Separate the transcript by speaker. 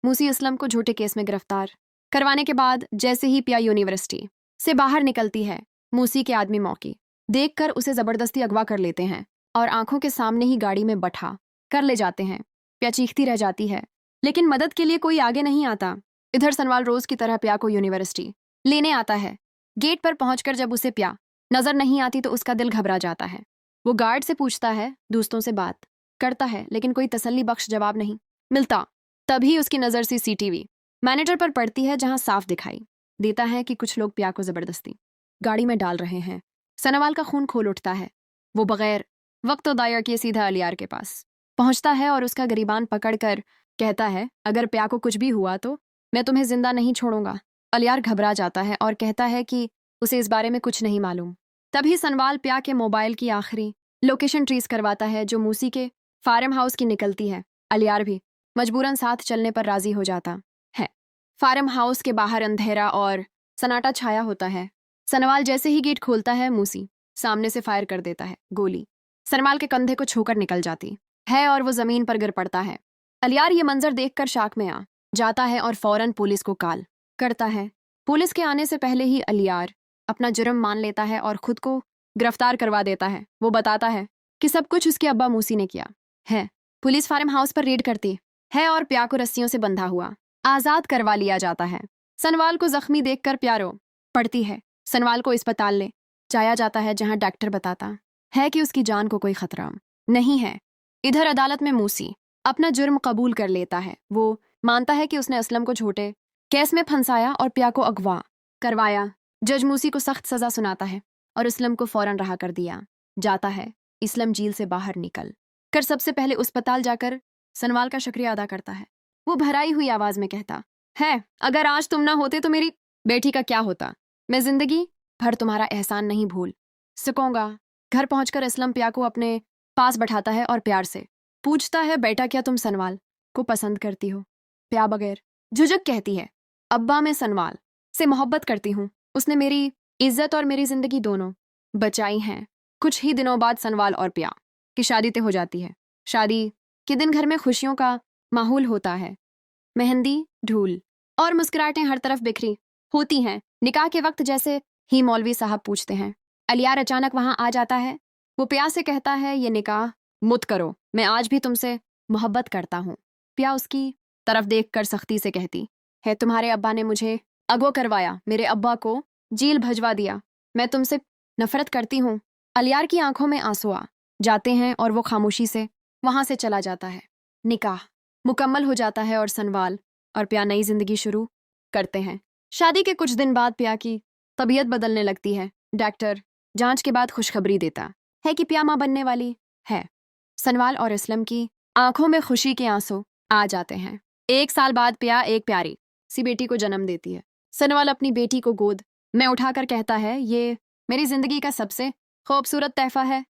Speaker 1: मूसी असलम को झूठे केस में गिरफ्तार करवाने के बाद जैसे ही पिया यूनिवर्सिटी से बाहर निकलती है, मूसी के आदमी मौकी देखकर उसे जबरदस्ती अगवा कर लेते हैं और आंखों के सामने ही गाड़ी में बैठा कर ले जाते हैं। पिया चीखती रह जाती है, लेकिन मदद के लिए कोई आगे नहीं आता। इधर सनवाल रोज की तरह पिया को यूनिवर्सिटी लेने आता है। गेट पर पहुंचकर जब उसे पिया नजर नहीं आती तो उसका दिल घबरा जाता है। वो गार्ड से पूछता है, दोस्तों से बात करता है, लेकिन कोई तसल्ली बख्श जवाब नहीं मिलता। तभी उसकी नज़र सीसीटीवी मैनेजर पर पड़ती है, जहां साफ दिखाई देता है कि कुछ लोग पिया को जबरदस्ती गाड़ी में डाल रहे हैं। सनवाल का खून खोल उठता है। वो बगैर वक्त दायर किए सीधा अलियार के पास पहुंचता है और उसका गिरीबान पकड़कर कहता है, अगर पिया को कुछ भी हुआ तो मैं तुम्हें जिंदा नहीं छोड़ूंगा। अलियार घबरा जाता है और कहता है कि उसे इस बारे में कुछ नहीं मालूम। तभी सनवाल पिया के मोबाइल की आखिरी लोकेशन ट्रेस करवाता है, जो मूसी के फार्म हाउस की निकलती है। अलियार भी मजबूरन साथ चलने पर राजी हो जाता है। फार्म हाउस के बाहर अंधेरा और सन्नाटा छाया होता है। सनवाल जैसे ही गेट खोलता है, मूसी सामने से फायर कर देता है। गोली सनवाल के कंधे को छूकर निकल जाती है और वो जमीन पर गिर पड़ता है। अलियार ये मंजर देखकर शाक में आ जाता है और फौरन पुलिस को कॉल करता है। पुलिस के आने से पहले ही अलियार अपना जुर्म मान लेता है और खुद को गिरफ्तार करवा देता है। वो बताता है कि सब कुछ उसके अब्बा मूसी ने किया है। पुलिस फार्म हाउस पर रेड करती है और पिया को रस्सियों से बंधा हुआ आजाद करवा लिया जाता है। सनवाल को जख्मी देखकर प्यारो पड़ती है। सनवाल को अस्पताल ले जाया जाता है, जहां डॉक्टर बताता है कि उसकी जान को कोई खतरा नहीं है। इधर अदालत में मूसी अपना जुर्म कबूल कर लेता है। वो मानता है कि उसने असलम को झूठे केस में फंसाया और पिया को अगवा करवाया। जज मूसी को सख्त सजा सुनाता है और असलम को फौरन रहा कर दिया जाता है। इसलम जेल से बाहर निकल कर सबसे पहले अस्पताल जाकर सनवाल का शुक्रिया अदा करता है। वो भराई हुई आवाज में कहता है, अगर आज तुम ना होते तो मेरी बेटी का क्या होता। मैं जिंदगी भर तुम्हारा एहसान नहीं भूल सकूंगा। घर पहुंचकर असलम पिया को अपने पास बैठाता है और प्यार से पूछता है, बेटा क्या तुम सनवाल को पसंद करती हो। प्या बगैर झुझक कहती है, अब्बा मैं सनवाल से मोहब्बत करती हूँ। उसने मेरी इज्जत और मेरी जिंदगी दोनों बचाई हैं। कुछ ही दिनों बाद सनवाल और प्या की शादी तय हो जाती है। शादी के दिन घर में खुशियों का माहौल होता है। मेहंदी, ढोल और मुस्कुराहटें हर तरफ बिखरी होती हैं। निकाह के वक्त जैसे ही मौलवी साहब पूछते हैं, अलियार अचानक वहां आ जाता है। वो प्या से कहता है, ये निकाह मुत करो, मैं आज भी तुमसे मोहब्बत करता हूँ। प्या उसकी तरफ देखकर सख्ती से कहती है, तुम्हारे अब्बा ने मुझे अगवा करवाया, मेरे अब्बा को जेल भजवा दिया, मैं तुमसे नफरत करती हूँ। अलियार की आंखों में आंसू आ जाते हैं और वो खामोशी से वहां से चला जाता है। निकाह मुकम्मल हो जाता है और सनवाल और प्या नई जिंदगी शुरू करते हैं। शादी के कुछ दिन बाद प्या की तबीयत बदलने लगती है। डॉक्टर जांच के बाद खुशखबरी देता है कि प्या मां बनने वाली है। सनवाल और असलम की आंखों में खुशी के आंसू आ जाते हैं। 1 साल बाद प्या एक प्यारी सी बेटी को जन्म देती है। सनवाल अपनी बेटी को गोद में उठाकर कहता है, ये मेरी जिंदगी का सबसे खूबसूरत तोहफा है।